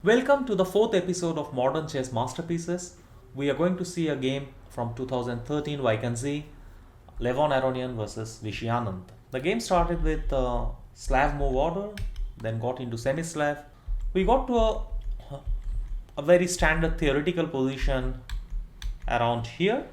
Welcome to the fourth episode of Modern Chess Masterpieces. We are going to see a game from 2013 vacancy, Levon Aronian versus Vishy Anand. The game started with Slav move order, then got into semi-Slav. We got to a very standard theoretical position around here,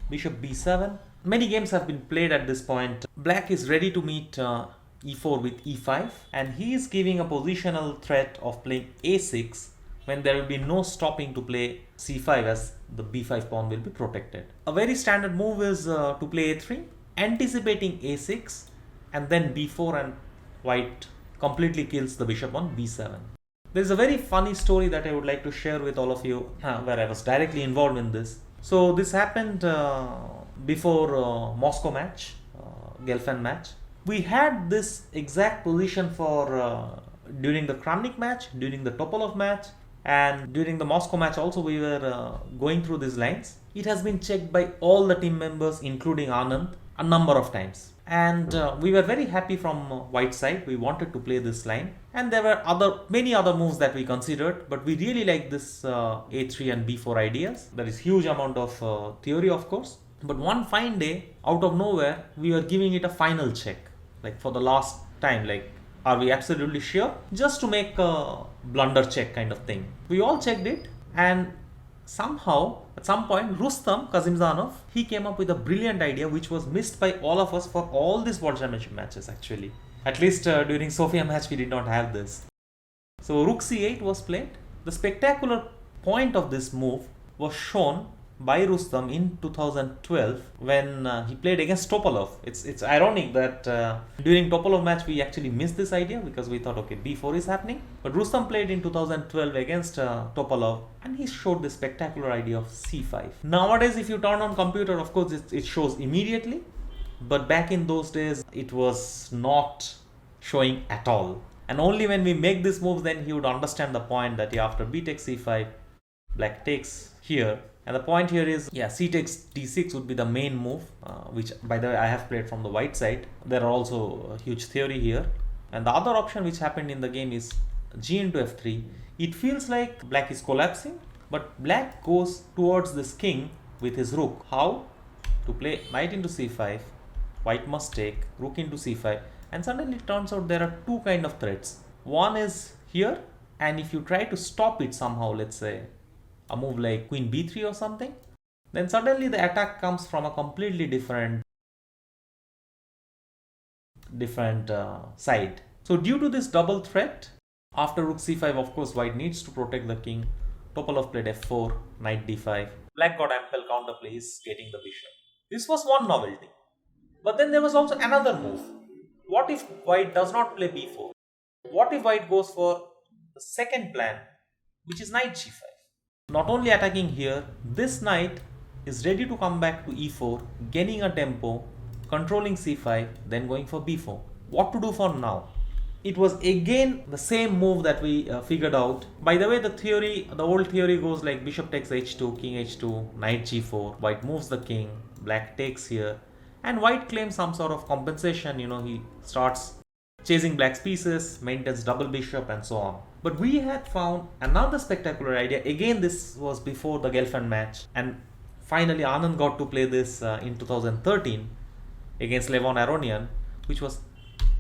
bishop b7. Many games have been played at this point. Black is ready to meet e4 with e5, and he is giving a positional threat of playing a6 when there will be no stopping to play c5 as the b5 pawn will be protected. A very standard move is to play a3, anticipating a6, and then b4, and white completely kills the bishop on b7. There is a very funny story that I would like to share with all of you where I was directly involved in this. So this happened before Moscow match, Gelfen match. We had this exact position for during the Kramnik match, during the Topolov match, and during the Moscow match also we were going through these lines. It has been checked by all the team members including Anand a number of times, and we were very happy from white side. We wanted to play this line, and there were many other moves that we considered, but we really like this a3 and b4 ideas. There is huge amount of theory, of course, but one fine day out of nowhere we were giving it a final check, like for the last time, like, are we absolutely sure, just to make a blunder check kind of thing. We all checked it, and somehow at some point Rustam Kazimzanov, he came up with a brilliant idea which was missed by all of us for all these World Championship matches. Actually, at least during Sofia match we did not have this. So rook c8 was played. The spectacular point of this move was shown by Rustam in 2012 when he played against Topolov. It's ironic that during Topolov match we actually missed this idea because we thought, okay, b4 is happening. But Rustam played in 2012 against Topolov, and he showed this spectacular idea of c5. Nowadays, if you turn on computer, of course it shows immediately, but back in those days it was not showing at all. And only when we make this move, then he would understand the point that after b takes c5, black takes here. And the point here is, c takes d6 would be the main move, which by the way I have played from the white side. There are also a huge theory here. And the other option which happened in the game is g into f3. It feels like black is collapsing, but black goes towards this king with his rook. How? To play knight into c5, white must take, rook into c5, and suddenly it turns out there are two kind of threats. One is here, and if you try to stop it somehow, let's say a move like queen b3 or something, then suddenly the attack comes from a completely different side. So due to this double threat, after rook c5, of course white needs to protect the king. Topolov played f4, knight d5. Black got ample counterplay, is getting the bishop. This was one novelty. But then there was also another move. What if white does not play b4? What if white goes for the second plan, which is knight g5? Not only attacking here, this knight is ready to come back to e4, gaining a tempo, controlling c5, then going for b4. What to do for now? It was again the same move that we figured out. By the way, the old theory goes like bishop takes h2, king h2, knight g4, white moves the king, black takes here, and white claims some sort of compensation. He starts chasing black's pieces, maintains double bishop, and so on. But we had found another spectacular idea. Again, this was before the Gelfen match, and finally Anand got to play this in 2013 against Levon Aronian, which was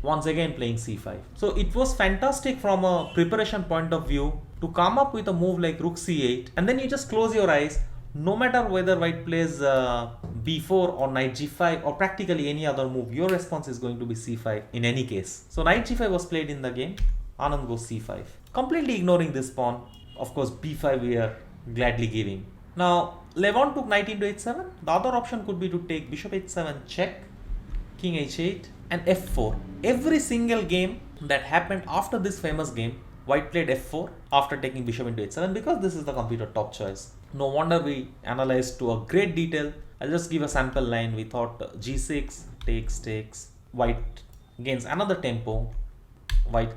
once again playing c5. So it was fantastic from a preparation point of view to come up with a move like rook c8, and then you just close your eyes. No matter whether white plays b4 or knight g5 or practically any other move, your response is going to be c5 in any case. So knight g5 was played in the game. Anand goes c5. Completely ignoring this pawn. Of course, b5 we are gladly giving. Now, Levon took knight into h7. The other option could be to take bishop h7 check, king h8, and f4. Every single game that happened after this famous game, white played f4 after taking bishop into h7 because this is the computer top choice. No wonder we analyzed to a great detail. I'll just give a sample line. We thought g6, takes, white gains another tempo, white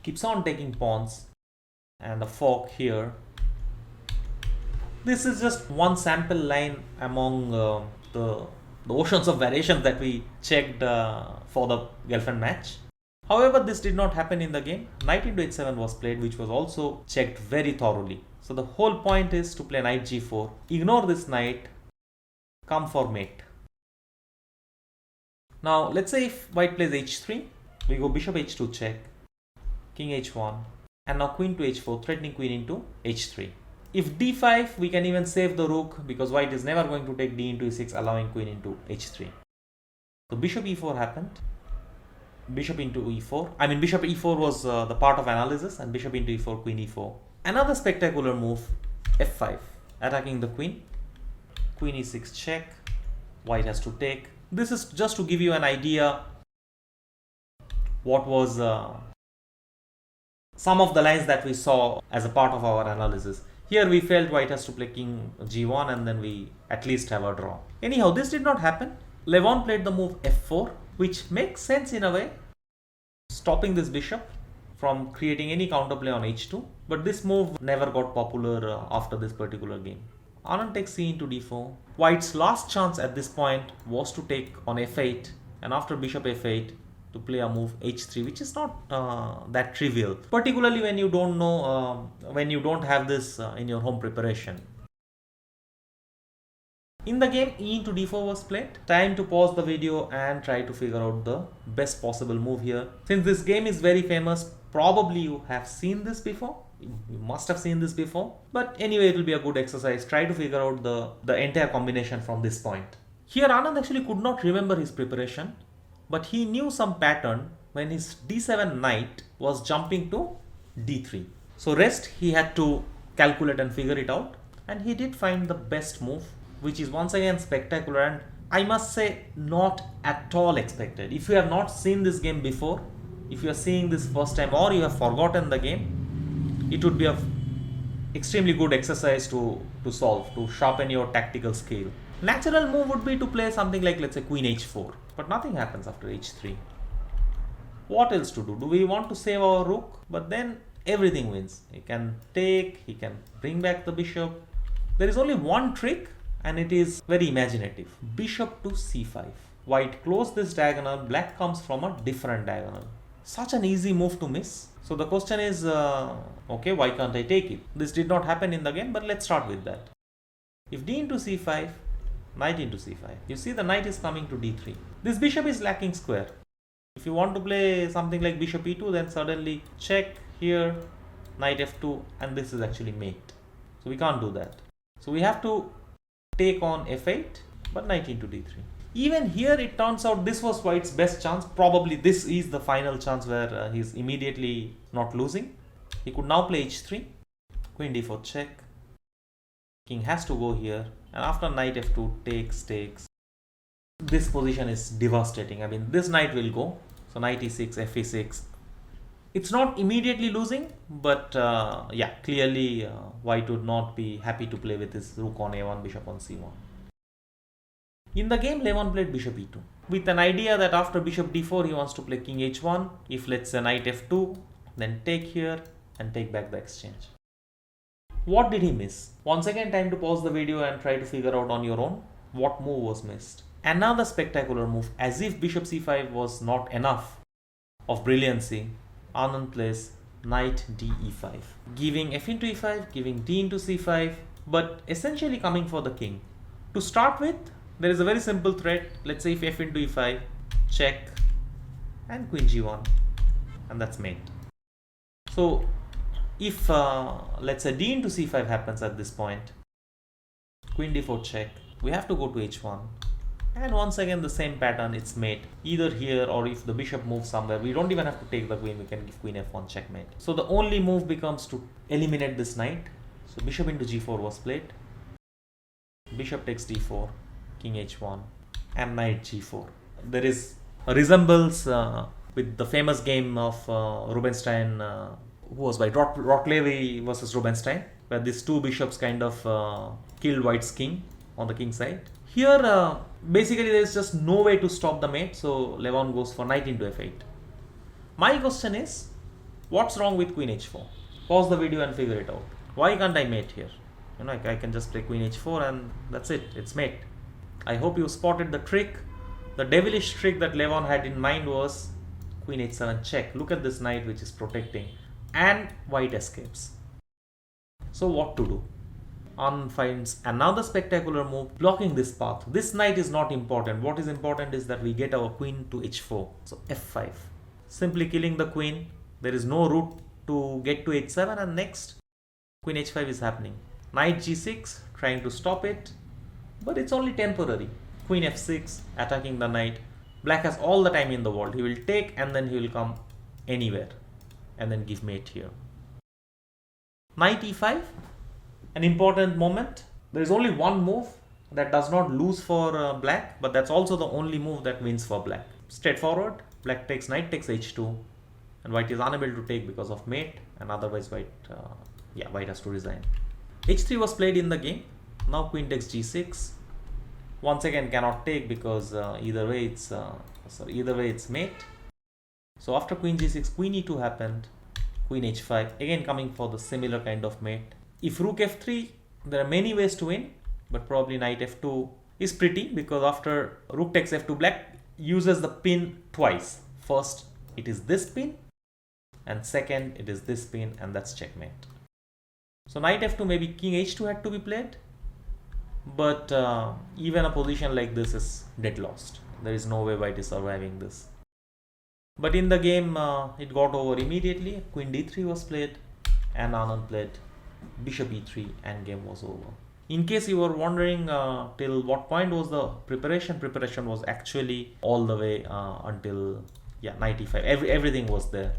keeps on taking pawns, and a fork here. This is just one sample line among the oceans of variations that we checked for the Gelfen match. However, this did not happen in the game. Knight into h7 was played, which was also checked very thoroughly. So the whole point is to play knight g4, ignore this knight, come for mate. Now let's say if white plays h3, we go bishop h2 check, king h1, and now queen to h4, threatening queen into h3. If d5, we can even save the rook because white is never going to take d into e6, allowing queen into h3. So bishop e4 happened, bishop into e4. I mean bishop e4 was the part of analysis, and bishop into e4, queen e4. Another spectacular move, f5, attacking the queen, queen e6 check, white has to take. This is just to give you an idea what was some of the lines that we saw as a part of our analysis. Here we felt white has to play king g1 and then we at least have a draw. Anyhow, this did not happen. Levon played the move f4, which makes sense in a way, stopping this bishop from creating any counterplay on h2. But this move never got popular after this particular game. Anand takes c into d4. White's last chance at this point was to take on f8, and after bishop f8 to play a move h3, which is not that trivial, particularly when you don't know, when you don't have this in your home preparation. In the game, e into d4 was played. Time to pause the video and try to figure out the best possible move here. Since this game is very famous, probably you have seen this before. You must have seen this before. But anyway, it will be a good exercise. Try to figure out the entire combination from this point. Here, Anand actually could not remember his preparation, but he knew some pattern when his d7 knight was jumping to d3. So rest he had to calculate and figure it out, and he did find the best move, which is once again spectacular and I must say not at all expected. If you have not seen this game before, if you are seeing this first time or you have forgotten the game, it would be a extremely good exercise to solve, to sharpen your tactical skill. Natural move would be to play something like, let's say, queen h4, but nothing happens after h3. What else to do? Do we want to save our rook? But then everything wins. He can take, he can bring back the bishop. There is only one trick, and it is very imaginative. Bishop to c5. White closed this diagonal, black comes from a different diagonal. Such an easy move to miss. So the question is, okay, why can't I take it? This did not happen in the game, but let's start with that. If d into c5, knight into c5. You see the knight is coming to d3. This bishop is lacking square. If you want to play something like bishop e2, then suddenly check here, knight f2, and this is actually mate. So we can't do that. So we have to take on f8, but knight into d3. Even here it turns out this was White's best chance. Probably this is the final chance where he's immediately not losing. He could now play h3, queen d4 check. King has to go here, and after knight f2 takes. This position is devastating. I mean, this knight will go. So knight e6, f e6. It's not immediately losing, but yeah, clearly White would not be happy to play with his rook on a1, bishop on c1. In the game, Levon played bishop e2 with an idea that after bishop d4 he wants to play king h1. If let's say knight f2, then take here and take back the exchange. What did he miss? Once again, time to pause the video and try to figure out on your own what move was missed. Another spectacular move, as if bishop c5 was not enough of brilliancy. Anand plays knight d e5, giving f into e5, giving d into c5, but essentially coming for the king. To start with, there is a very simple threat. Let's say if f into e5, check, and queen g1, and that's mate. So if let's say d into c5 happens at this point, queen d4 check, we have to go to h1, and once again the same pattern, it's mate. Either here or if the bishop moves somewhere, we don't even have to take the queen, we can give queen f1 checkmate. So the only move becomes to eliminate this knight. So bishop into g4 was played, bishop takes d4, king h1, and knight g4. There is a resemblance with the famous game of Rubinstein, who was by Rotlevi versus Rubinstein, where these two bishops kind of killed White's king on the king side. Here, basically there is just no way to stop the mate, so Levon goes for knight into f8. My question is, what's wrong with queen h4? Pause the video and figure it out. Why can't I mate here? You know, I can just play queen h4 and that's it, it's mate. I hope you spotted the trick. The devilish trick that Levon had in mind was queen h7 check. Look at this knight which is protecting, and white escapes. So what to do? Anand finds another spectacular move blocking this path. This knight is not important. What is important is that we get our queen to h4. So f5. Simply killing the queen. There is no route to get to h7, and next queen h5 is happening. Knight g6 trying to stop it, but it's only temporary. Queen f6 attacking the knight. Black has all the time in the world. He will take and then he will come anywhere and then give mate here. Knight e5, an important moment. There is only one move that does not lose for black, but that's also the only move that wins for black. Straightforward. Black takes, knight takes h2, and white is unable to take because of mate, and otherwise white has to resign. h3 was played in the game. Now queen takes g6. Once again cannot take because either way it's mate. So after queen g6, queen e2 happened. Queen h5, again coming for the similar kind of mate. If rook f3, there are many ways to win, but probably knight f2 is pretty, because after rook takes f2, black uses the pin twice. First it is this pin, and second it is this pin, and that's checkmate. So knight f2, maybe king h2 had to be played, but even a position like this is dead lost. There is no way white is surviving this. But in the game it got over immediately. Queen d3 was played, and Anand played bishop e3, and game was over. In case you were wondering till what point was the preparation was actually all the way until knight e5. Everything was there.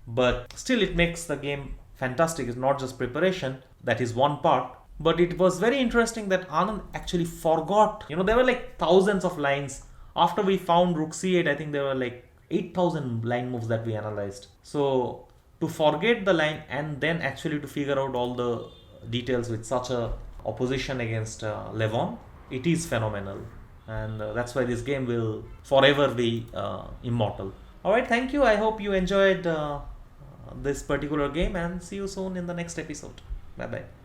But still it makes the game fantastic. It's not just preparation, that is one part. But it was very interesting that Anand actually forgot. There were like thousands of lines. After we found rook c8, I think there were like 8,000 line moves that we analyzed. So to forget the line and then actually to figure out all the details with such a opposition against Levon, it is phenomenal. And that's why this game will forever be immortal. Alright, thank you. I hope you enjoyed this particular game, and see you soon in the next episode. Bye bye.